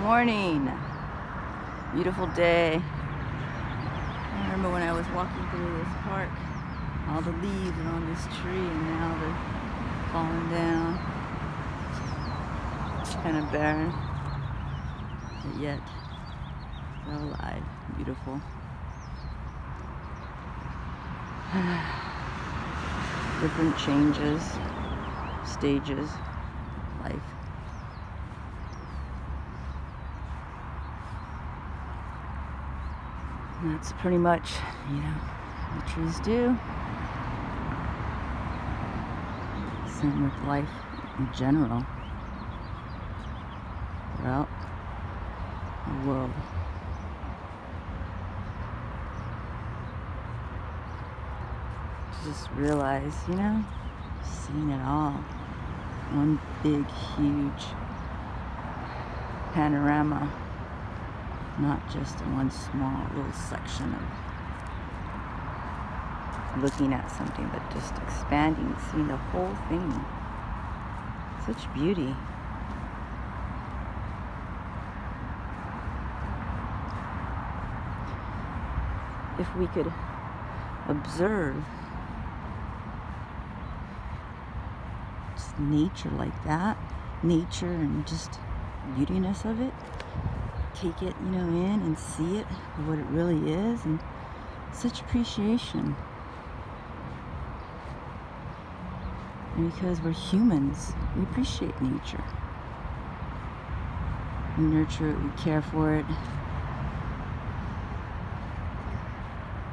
morning. Beautiful day. I remember when I was walking through this park, all the leaves are on this tree and now they're falling down. It's kind of barren, but yet they're alive. Beautiful. Different changes, stages, life. And that's pretty much, what trees do. Same with life in general throughout the world. Just realize, seeing it all. One big, huge panorama. Not just in one small little section of looking at something, but just expanding, seeing the whole thing. Such beauty. If we could observe just nature like that, nature and just beautiness of it, take it, in and see it for what it really is, and such appreciation. And because we're humans, we appreciate nature. We nurture it, we care for it,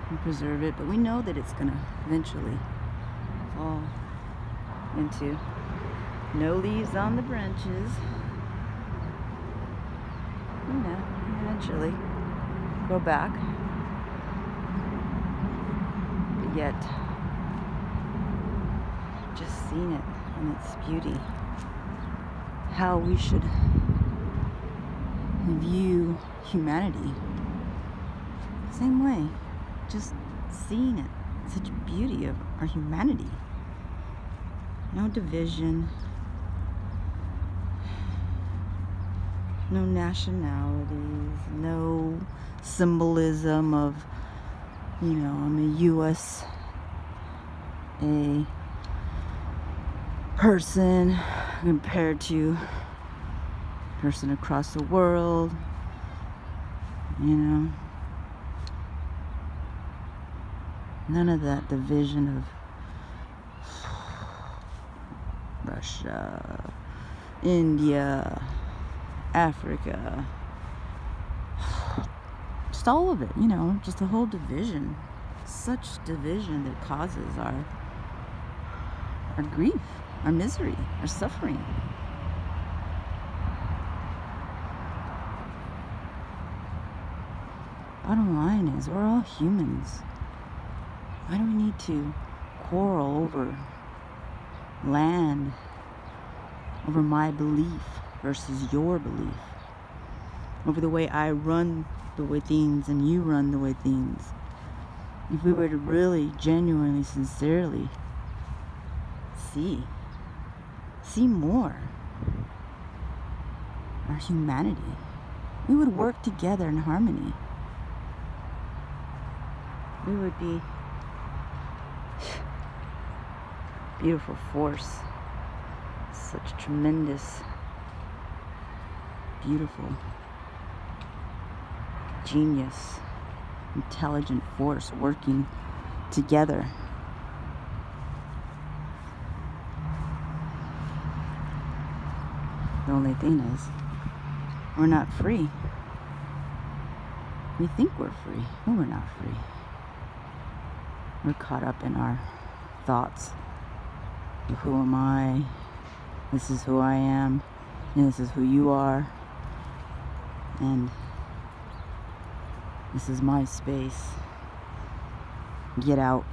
we preserve it, but we know that it's gonna eventually fall into no leaves on the branches. Eventually go back, but yet just seeing it in its beauty, how we should view humanity. Same way, just seeing it, such beauty of our humanity. No division, no nationalities, no symbolism of, I'm a U.S. a person compared to a person across the world, None of that division of Russia, India, Africa, just all of it, just the whole division. Such division that causes our grief, our misery, our suffering. Bottom line is, we're all humans. Why do we need to quarrel over land, over my belief versus your belief, over the way I run the way things and you run the way things? If we were to really, genuinely, sincerely see more our humanity, we would work together in harmony. We would be beautiful force, such tremendous, beautiful, genius, intelligent force working together. The only thing is, we're not free. We think we're free, but we're not free. We're caught up in our thoughts. Who am I? This is who I am, and this is who you are, and this is my space. Get out.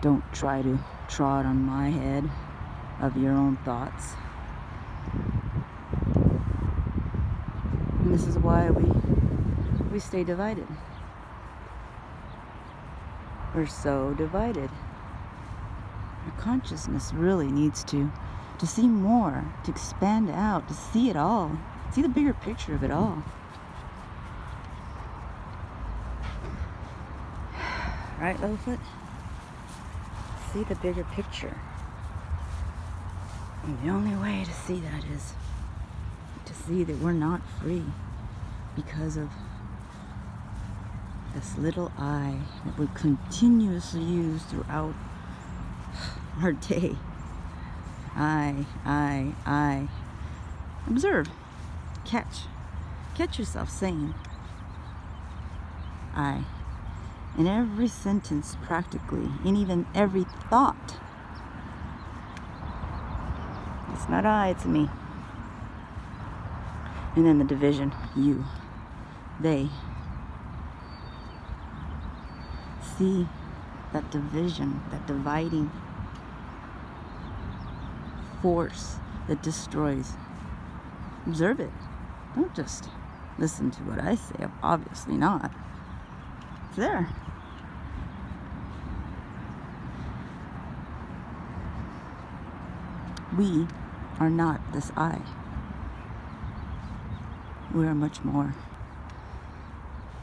Don't try to trod on my head of your own thoughts. And this is why we stay divided. We're so divided. Our consciousness really needs to see more, to expand out, to see it all, See the bigger picture of it all. Right, Littlefoot? See the bigger picture. And the only way to see that is to see that we're not free because of this little I that we continuously use throughout our day. I. Observe. Catch yourself saying I. In every sentence, practically, and even every thought. It's not I, it's me. And then the division, you, they. See that division, that dividing force that destroys. Observe it. Don't just listen to what I say. Obviously not. It's there. We are not this I. We are much more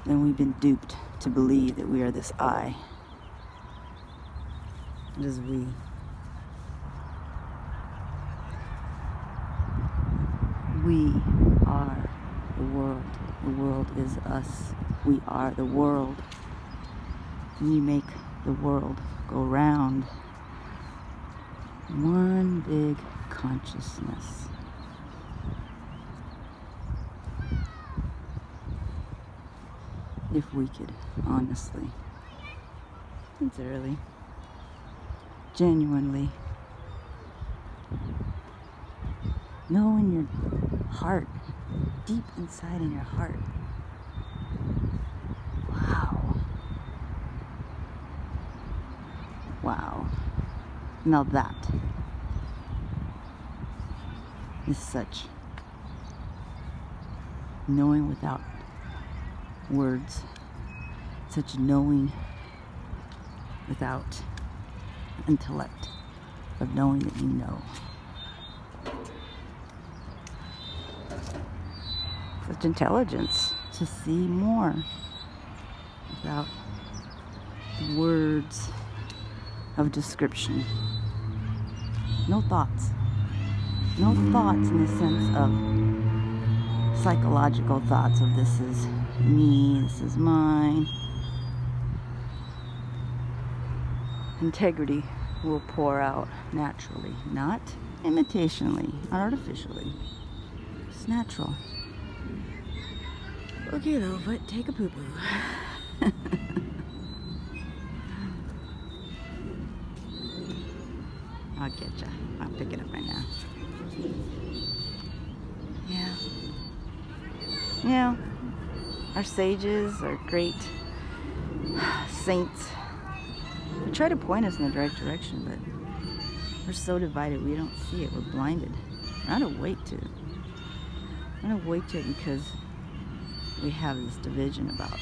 than we've been duped to believe that we are this I. It is we. We are the world. The world is us. We are the world. We make the world go round. One big consciousness. If we could, honestly, sincerely, genuinely know in your heart, deep inside in your heart, wow, now that is such knowing without words, such knowing without intellect of knowing that you know. Such intelligence to see more without words of description. No thoughts. No thoughts in the sense of psychological thoughts of this is me, this is mine. Integrity will pour out naturally, not imitationally, not artificially. It's natural. Okay though, but take a poo-poo. I'll get ya. I'll pick it up right now. Yeah. Yeah. Our sages, our great saints, they try to point us in the right direction, but we're so divided we don't see it. We're blinded. We're not awake to it. We're not awake to it because we have this division about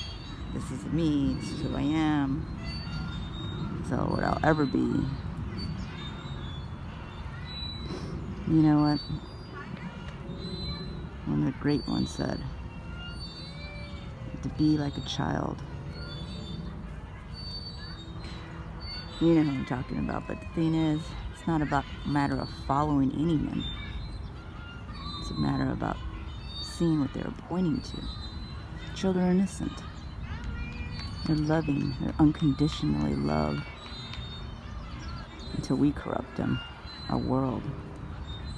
this is me, this is who I am, so what I'll ever be. You know what? One of the great ones said, to be like a child. You know who I'm talking about, but the thing is, it's not about a matter of following anyone. It's a matter about seeing what they're pointing to. Children are innocent. They're loving. They're unconditionally loved until we corrupt them. Our world,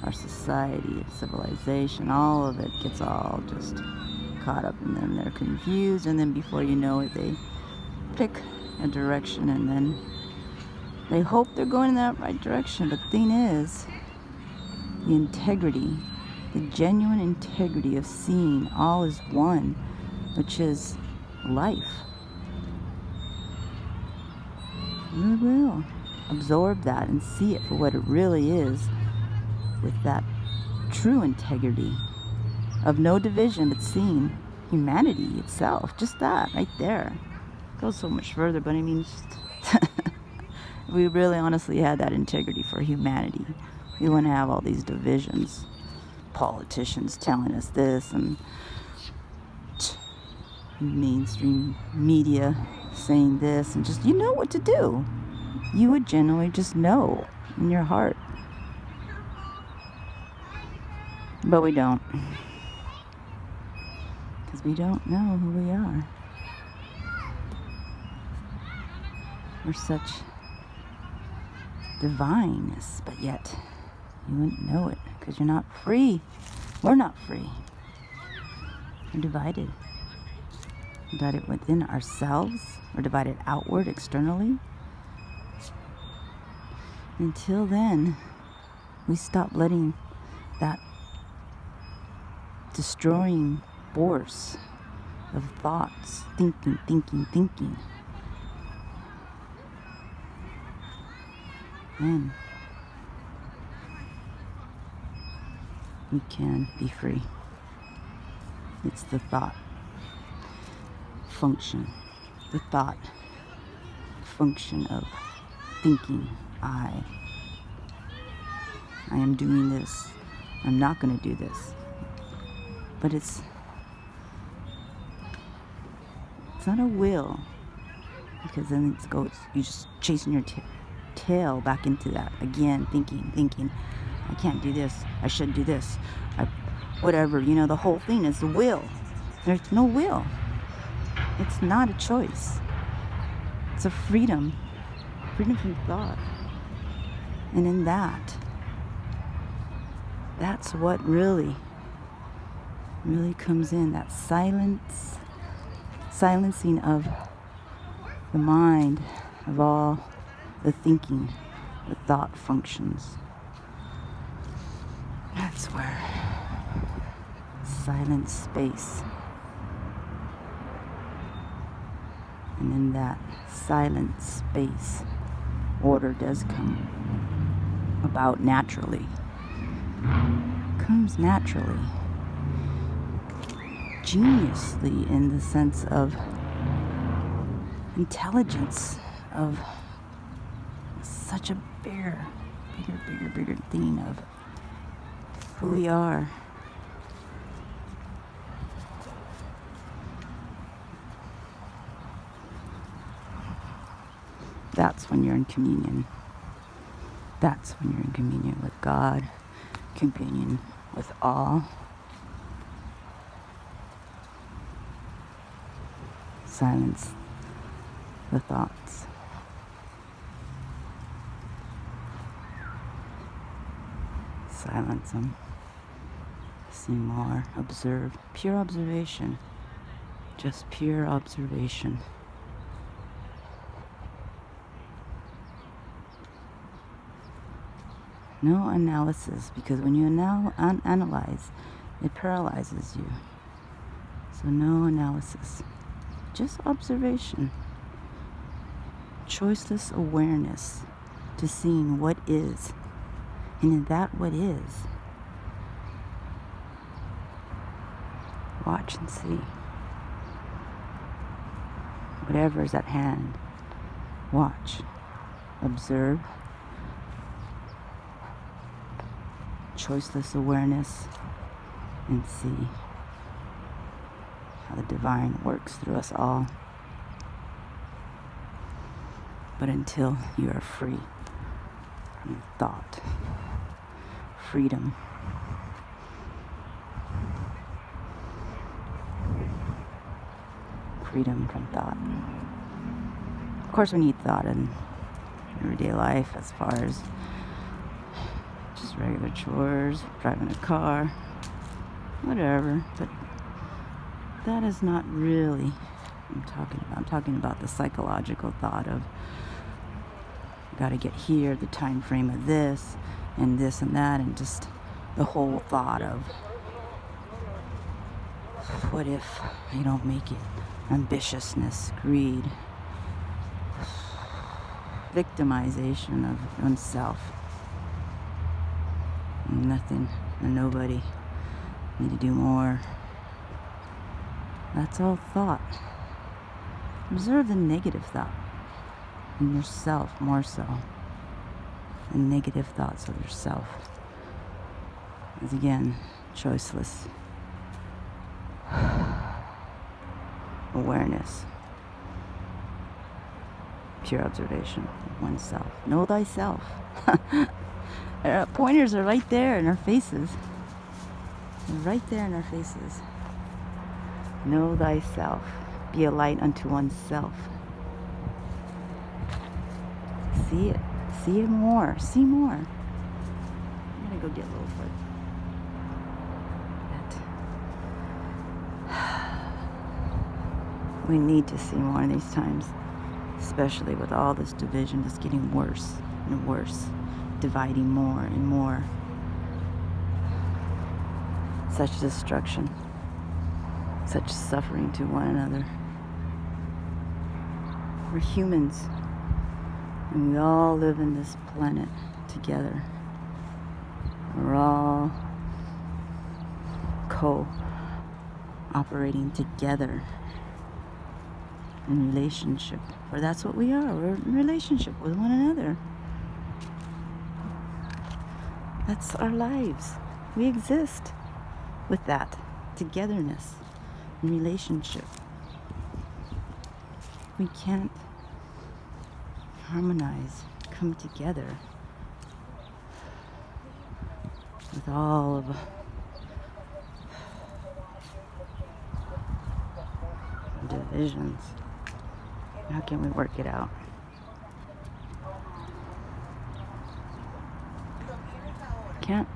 our society, civilization, all of it gets all just caught up in them. They're confused, and then before you know it, they pick a direction, and then they hope they're going in that right direction. But the thing is, the integrity, the genuine integrity of seeing all as one, which is life. We will absorb that and see it for what it really is, with that true integrity of no division, but seeing humanity itself. Just that right there. It goes so much further, but I mean, just we really honestly had that integrity for humanity. We wouldn't have all these divisions. politicians telling us this and mainstream media saying this, and just, you know what to do. You would generally just know in your heart. But we don't. Because we don't know who we are. We're such divineness, but yet you wouldn't know it because you're not free. We're not free. We're divided. We're divided within ourselves. We're divided outward, externally. Until then, we stop letting that destroying force of thoughts, thinking, then we can be free. It's the thought function, the thought function of thinking, I am doing this, I'm not going to do this. But it's not a will, because then it goes, you're just chasing your tail back into that again, thinking, I can't do this, I should do this, whatever, the whole thing is the will. There's no will. It's not a choice. It's a freedom from thought. And in that's what really comes in, that silencing of the mind, of all the thinking, the thought functions. That's where silent space. And in that silent space, order does come about naturally. Comes naturally. Geniusly, in the sense of intelligence, of such a bigger thing of who we are. That's when you're in communion. That's when you're in communion with God, communion with all. Silence the thoughts. Silence them. See more. Observe. Pure observation. Just pure observation. No analysis, because when you analyze, it paralyzes you. So no analysis. Just observation. Choiceless awareness to seeing what is. And in that what is, watch and see. Whatever is at hand, watch, observe. Choiceless awareness, and see how the divine works through us all. But until you are free from thought, freedom, from thought. Of course, we need thought in everyday life, as far as just regular chores, driving a car, whatever. But that is not really what I'm talking about. I'm talking about the psychological thought of, got to get here, the time frame of this and that, and just the whole thought of, what if I don't make it? Ambitiousness, greed, victimization of oneself. Nothing and nobody. Need to do more. That's all thought. Observe the negative thought in yourself more so. The negative thoughts of yourself. As again, choiceless awareness, pure observation of oneself. Know thyself. Pointers are right there in our faces. They're right there in our faces. Know thyself. Be a light unto oneself. See it. See it more. See more. I'm gonna go get Littlefoot. We need to see more in these times, especially with all this division that's getting worse and worse, dividing more and more. Such destruction, such suffering to one another. We're humans, and we all live in this planet together. We're all co-operating together in relationship, for that's what we are. We're in relationship with one another. That's our lives. We exist with that togetherness in relationship. We can't harmonize, come together with all of the divisions. How can we work it out? Can't.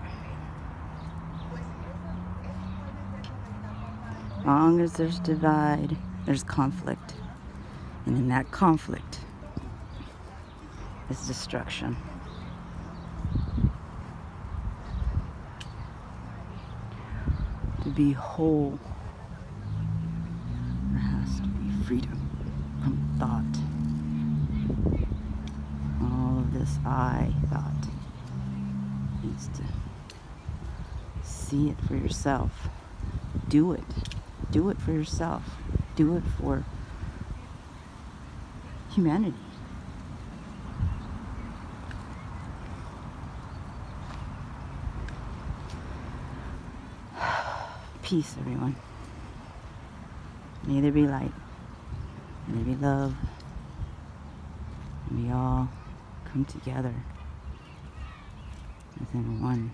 As long as there's divide, there's conflict. And in that conflict is destruction. To be whole, there has to be freedom from thought. All of this I thought needs to see it for yourself. Do it. Do it for yourself. Do it for humanity. Peace, everyone. May there be light. May there be love. And we all come together within one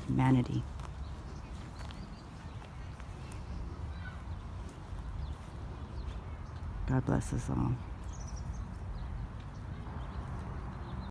humanity. God bless us all.